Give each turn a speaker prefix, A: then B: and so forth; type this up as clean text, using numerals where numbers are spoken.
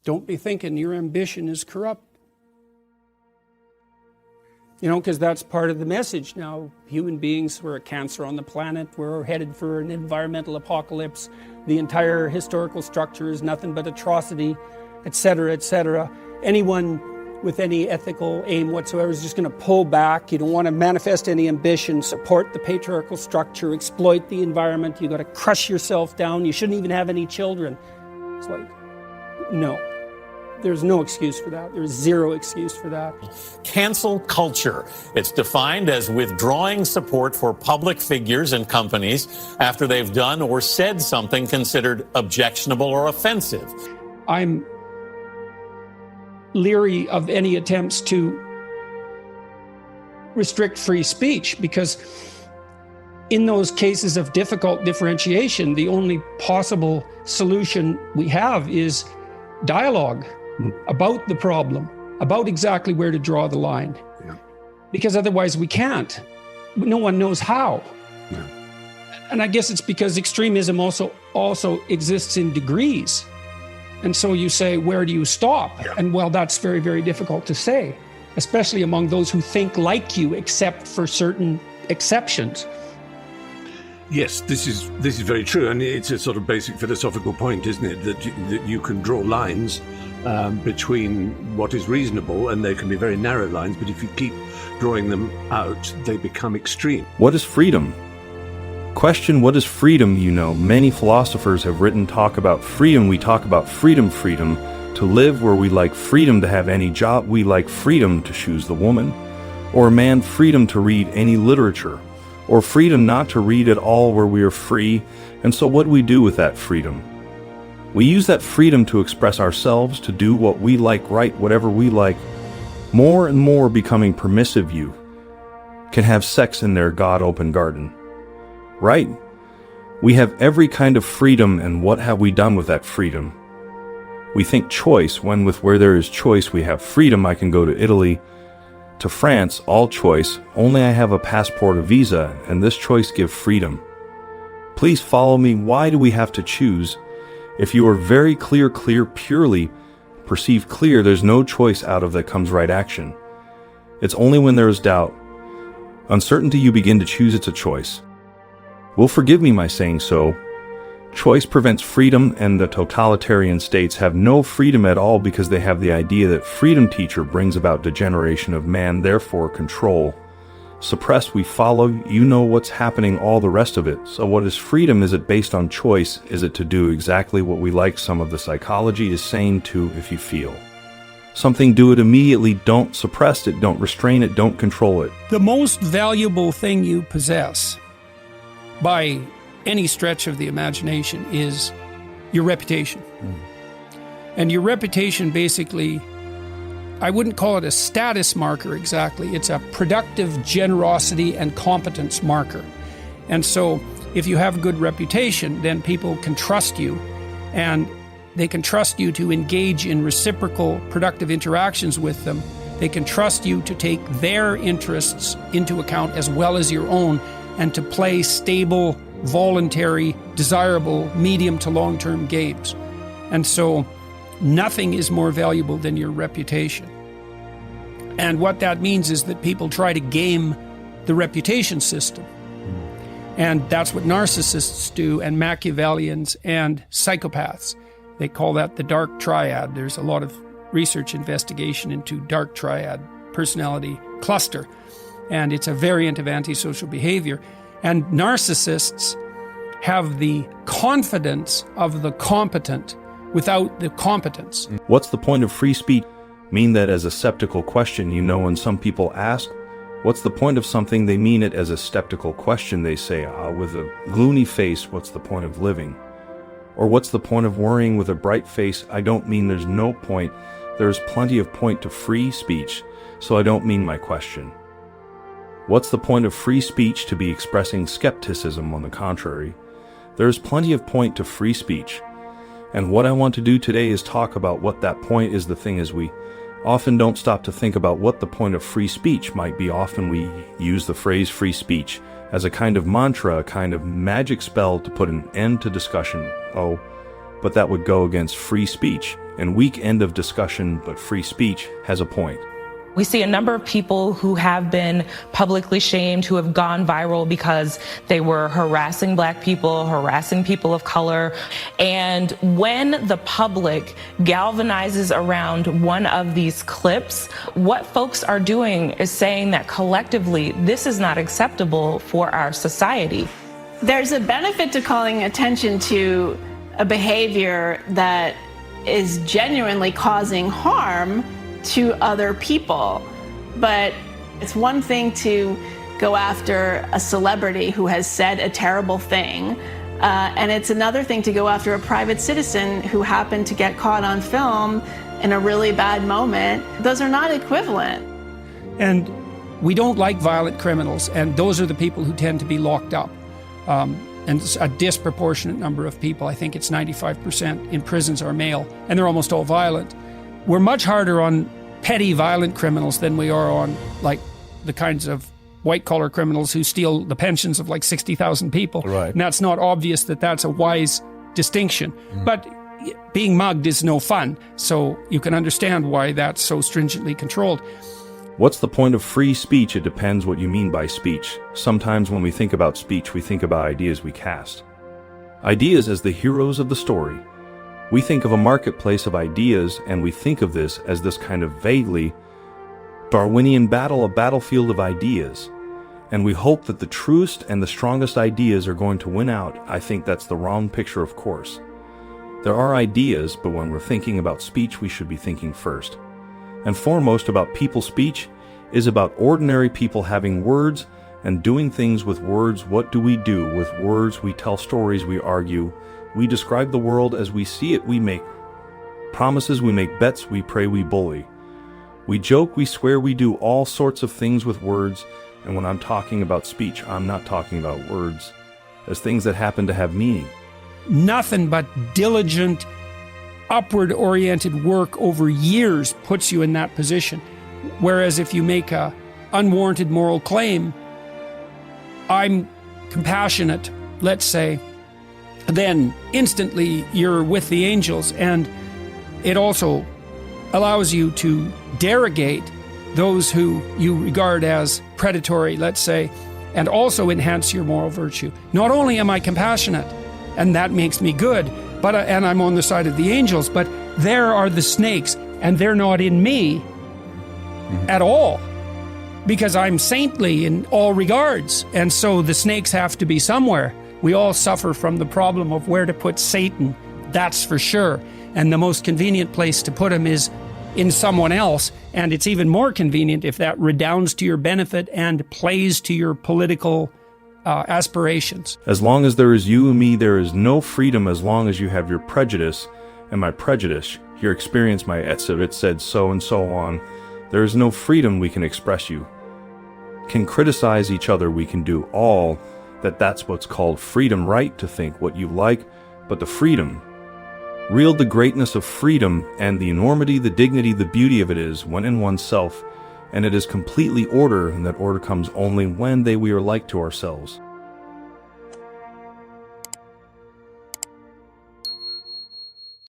A: Don't be thinking your ambition is corrupt. You know, because that's part of the message now. Human beings, we're a cancer on the planet. We're headed for an environmental apocalypse. The entire historical structure is nothing but atrocity, etc., etc. Anyone with any ethical aim whatsoever is just going to pull back. You don't want to manifest any ambition, support the patriarchal structure, exploit the environment. You got to crush yourself down. You shouldn't even have any children. It's like, no. There's no excuse for that. There's zero excuse for that.
B: Cancel culture. It's defined as withdrawing support for public figures and companies after they've done or said something considered objectionable or offensive.
A: I'm leery of any attempts to restrict free speech, because in those cases of difficult differentiation, the only possible solution we have is dialogue about the problem, about exactly where to draw the line. Yeah. Because otherwise we can't. No one knows how. Yeah. And I guess it's because extremism also exists in degrees. And so you say, where do you stop? Yeah. And well, that's very, very difficult to say, especially among those who think like you, except for certain exceptions.
C: Yes, this is very true, and it's a sort of basic philosophical point, isn't it, that you can draw lines between what is reasonable, and they can be very narrow lines, but if you keep drawing them out, they become extreme.
D: What is freedom? Question, what is freedom? You know, many philosophers have written talk about freedom. We talk about freedom to live where we like, freedom to have any job we like, freedom to choose the woman, or a man, freedom to read any literature, or freedom not to read at all where we are free. And so what do we do with that freedom? We use that freedom to express ourselves, to do what we like, write whatever we like. More and more becoming permissive youth can have sex in their God-open garden. Right? We have every kind of freedom, and what have we done with that freedom? We think choice, when with where there is choice we have freedom. I can go to Italy, to France, all choice, only I have a passport, a visa, and this choice give freedom. Please follow me. Why do we have to choose? If you are very clear, purely perceive clear, there's no choice out of that comes right action. It's only when there is doubt, uncertainty, you begin to choose. It's a choice. Will forgive me my saying so. Choice prevents freedom, and the totalitarian states have no freedom at all because they have the idea that freedom teacher brings about degeneration of man, therefore control. Suppress, we follow, you know what's happening, all the rest of it. So what is freedom? Is it based on choice? Is it to do exactly what we like? Some of the psychology is saying to, if you feel something, do it immediately. Don't suppress it, don't restrain it, don't control it.
A: The most valuable thing you possess, by any stretch of the imagination, is your reputation. And your reputation, basically, I wouldn't call it a status marker exactly. It's a productive generosity and competence marker. And so if you have a good reputation, then people can trust you, and they can trust you to engage in reciprocal productive interactions with them. They can trust you to take their interests into account as well as your own, and to play stable, voluntary, desirable, medium to long-term games. And so nothing is more valuable than your reputation. And what that means is that people try to game the reputation system. And that's what narcissists do, and Machiavellians and psychopaths. They call that the dark triad. There's a lot of research investigation into dark triad personality cluster. And it's a variant of antisocial behavior. And narcissists have the confidence of the competent without the competence.
D: What's the point of free speech? Mean that as a skeptical question, you know, when some people ask, what's the point of something? They mean it as a skeptical question. They say, with a gloomy face, what's the point of living? Or what's the point of worrying with a bright face? I don't mean there's no point. There's plenty of point to free speech, so I don't mean my question. What's the point of free speech? To be expressing skepticism. On the contrary, there's plenty of point to free speech. And what I want to do today is talk about what that point is. The thing is, we often don't stop to think about what the point of free speech might be. Often we use the phrase free speech as a kind of mantra, a kind of magic spell to put an end to discussion. Oh, but that would go against free speech. and weak end of discussion, but free speech has a point.
E: We see a number of people who have been publicly shamed, who have gone viral because they were harassing Black people, harassing people of color. And when the public galvanizes around one of these clips, what folks are doing is saying that collectively, this is not acceptable for our society.
F: There's a benefit to calling attention to a behavior that is genuinely causing harm to other people. But it's one thing to go after a celebrity who has said a terrible thing, and it's another thing to go after a private citizen who happened to get caught on film in a really bad moment. Those are not equivalent.
A: And we don't like violent criminals, and those are the people who tend to be locked up. And a disproportionate number of people, I think it's 95% in prisons, are male, and they're almost all violent. We're much harder on petty violent criminals than we are on like the kinds of white-collar criminals who steal the pensions of like 60,000 people.
G: Right.
A: And that's not obvious that that's a wise distinction. But being mugged is no fun, so you can understand why that's so stringently controlled.
D: What's the point of free speech? It depends what you mean by speech. Sometimes when we think about speech, we think about ideas we cast. Ideas as the heroes of the story. We think of a marketplace of ideas, and we think of this as this kind of vaguely Darwinian battle, a battlefield of ideas. And we hope that the truest and the strongest ideas are going to win out. I think that's the wrong picture, of course. There are ideas, but when we're thinking about speech, we should be thinking first and foremost about people. Speech is about ordinary people having words and doing things with words. What do? With words, we tell stories, we argue, we describe the world as we see it, we make promises, we make bets, we pray, we bully. We joke, we swear, we do all sorts of things with words. And when I'm talking about speech, I'm not talking about words as things that happen to have meaning.
A: Nothing but diligent, upward-oriented work over years puts you in that position. Whereas if you make a unwarranted moral claim, I'm compassionate, let's say, then instantly you're with the angels, and it also allows you to derogate those who you regard as predatory, let's say, and also enhance your moral virtue. Not only am I compassionate, and that makes me good, but and I'm on the side of the angels, but there are the snakes, and they're not in me at all, because I'm saintly in all regards, and so the snakes have to be somewhere. We all suffer from the problem of where to put Satan, that's for sure, and the most convenient place to put him is in someone else, and it's even more convenient if that redounds to your benefit and plays to your political aspirations.
D: As long as there is you and me, there is no freedom. As long as you have your prejudice and my prejudice, your experience, my it said so and so on, there is no freedom. We can express you, can criticize each other, we can do all that's what's called freedom, right to think what you like, but the freedom, real the greatness of freedom and the enormity, the dignity, the beauty of it is when in oneself, and it is completely order, and that order comes only when we are like to ourselves.